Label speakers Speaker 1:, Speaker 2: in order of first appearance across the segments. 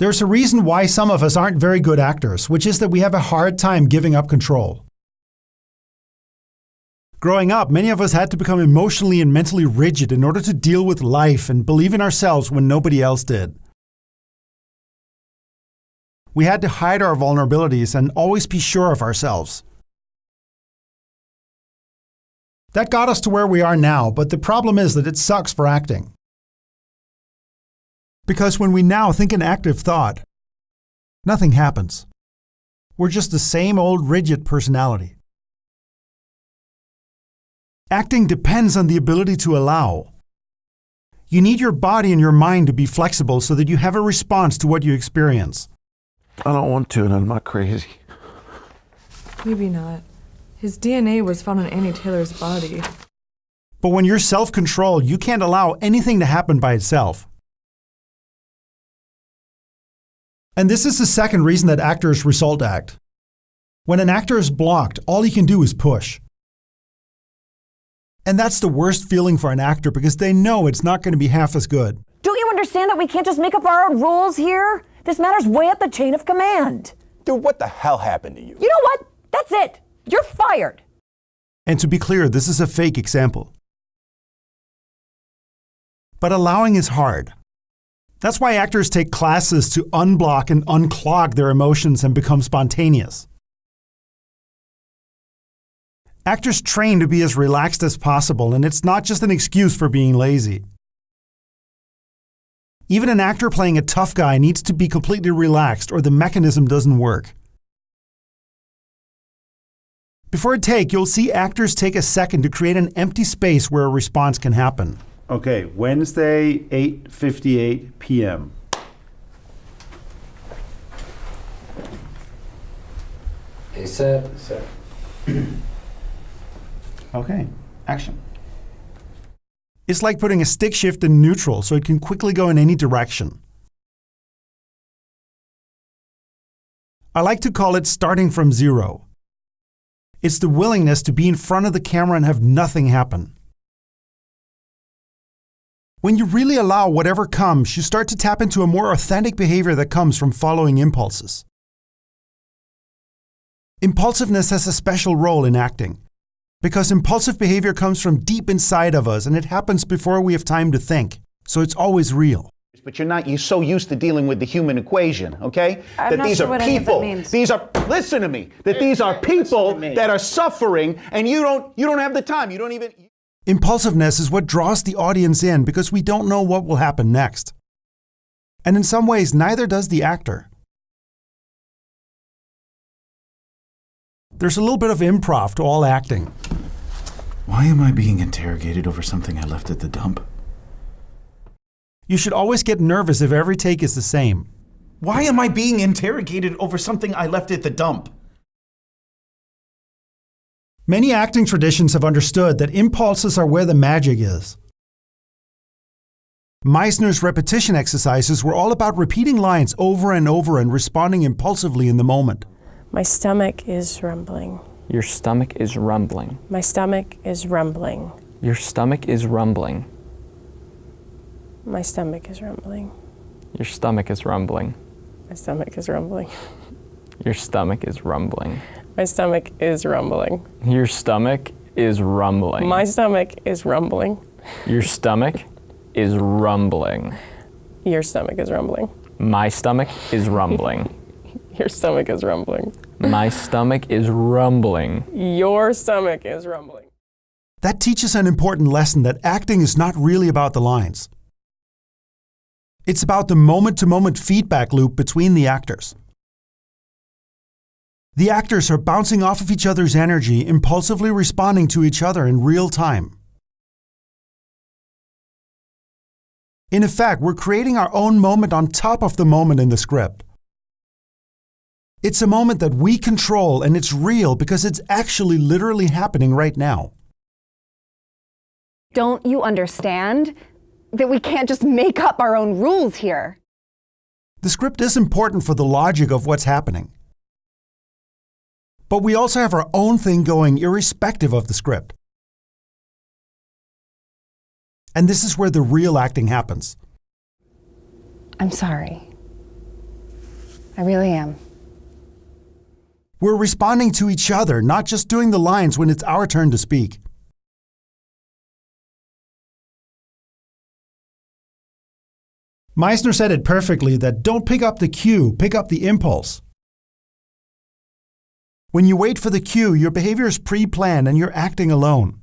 Speaker 1: There's a reason why some of us aren't very good actors, which is that we have a hard time giving up control. Growing up, many of us had to become emotionally and mentally rigid in order to deal with life and believe in ourselves when nobody else did. We had to hide our vulnerabilities and always be sure of ourselves. That got us to where we are now, but the problem is that it sucks for acting. Because when we now think an active thought, nothing happens. We're just the same old rigid personality. Acting depends on the ability to allow. You need your body and your mind to be flexible so that you have a response to what you experience.
Speaker 2: I don't want to, and I'm not crazy.
Speaker 3: Maybe not. His DNA was found in Annie Taylor's body.
Speaker 1: But when you're self-controlled, you can't allow anything to happen by itself. And this is the second reason that actors result act. When an actor is blocked, all he can do is push. And that's the worst feeling for an actor because they know it's not going to be half as good.
Speaker 4: Don't you understand that we can't just make up our own rules here? This matters way up the chain of command.
Speaker 5: Dude, what the hell happened to you?
Speaker 4: You know what? That's it. You're fired.
Speaker 1: And to be clear, this is a fake example. But allowing is hard. That's why actors take classes to unblock and unclog their emotions and become spontaneous. Actors train to be as relaxed as possible, and it's not just an excuse for being lazy. Even an actor playing a tough guy needs to be completely relaxed or the mechanism doesn't work. Before a take, you'll see actors take a second to create an empty space where a response can happen.
Speaker 6: Okay, Wednesday, 8:58 p.m.
Speaker 7: Hey, set.
Speaker 6: Okay, action.
Speaker 1: It's like putting a stick shift in neutral so it can quickly go in any direction. I like to call it starting from zero. It's the willingness to be in front of the camera and have nothing happen. When you really allow whatever comes, you start to tap into a more authentic behavior that comes from following impulses. Impulsiveness has a special role in acting, because impulsive behavior comes from deep inside of us and it happens before we have time to think, so it's always real.
Speaker 5: But you're so used to dealing with the human equation, okay? That these are people. These are, listen to me, that these are people that are suffering and you don't have the time. You don't even.
Speaker 1: Impulsiveness is what draws the audience in because we don't know what will happen next. And in some ways, neither does the actor. There's a little bit of improv to all acting.
Speaker 8: Why am I being interrogated over something I left at the dump?
Speaker 1: You should always get nervous if every take is the same.
Speaker 8: Why am I being interrogated over something I left at the dump?
Speaker 1: Many acting traditions have understood that impulses are where the magic is. Meisner's repetition exercises were all about repeating lines over and over and responding impulsively in the moment.
Speaker 9: My stomach is rumbling.
Speaker 7: Your stomach is rumbling.
Speaker 9: My stomach is rumbling.
Speaker 7: Your stomach is rumbling.
Speaker 9: My stomach is rumbling.
Speaker 7: Your stomach is rumbling.
Speaker 9: My stomach is rumbling.
Speaker 7: Your stomach is rumbling.
Speaker 9: My stomach is rumbling.
Speaker 7: Your stomach is rumbling.
Speaker 9: My stomach is rumbling.
Speaker 7: Your stomach is rumbling.
Speaker 9: Your stomach is rumbling.
Speaker 7: My stomach is rumbling.
Speaker 9: Your stomach is rumbling.
Speaker 7: My stomach is rumbling.
Speaker 9: Your stomach is rumbling.
Speaker 1: That teaches an important lesson that acting is not really about the lines. It's about the moment-to-moment feedback loop between the actors. The actors are bouncing off of each other's energy, impulsively responding to each other in real time. In effect, we're creating our own moment on top of the moment in the script. It's a moment that we control, and it's real because it's actually literally happening right now.
Speaker 4: Don't you understand that we can't just make up our own rules here?
Speaker 1: The script is important for the logic of what's happening. But we also have our own thing going irrespective of the script. And this is where the real acting happens.
Speaker 4: I'm sorry.
Speaker 10: I really am.
Speaker 1: We're responding to each other, not just doing the lines when it's our turn to speak. Meisner said it perfectly that don't pick up the cue, pick up the impulse. When you wait for the cue, your behavior is pre-planned and you're acting alone.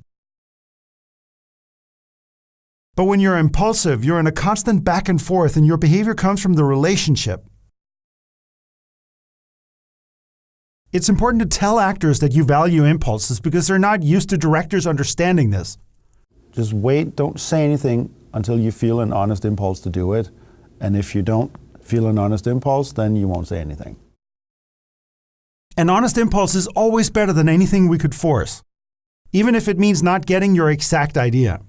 Speaker 1: But when you're impulsive, you're in a constant back and forth and your behavior comes from the relationship. It's important to tell actors that you value impulses because they're not used to directors understanding this.
Speaker 6: Just wait, don't say anything until you feel an honest impulse to do it. And if you don't feel an honest impulse, then you won't say anything.
Speaker 1: An honest impulse is always better than anything we could force, even if it means not getting your exact idea.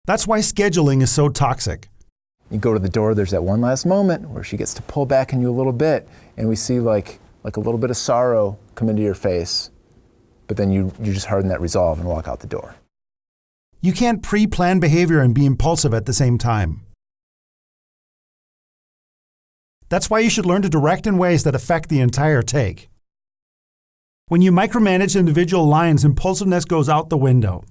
Speaker 1: That's why scheduling is so toxic.
Speaker 11: You go to the door, there's that one last moment where she gets to pull back on you a little bit, and we see like a little bit of sorrow come into your face, but then you just harden that resolve and walk out the door.
Speaker 1: You can't pre-plan behavior and be impulsive at the same time. That's why you should learn to direct in ways that affect the entire take. When you micromanage individual lines, impulsiveness goes out the window.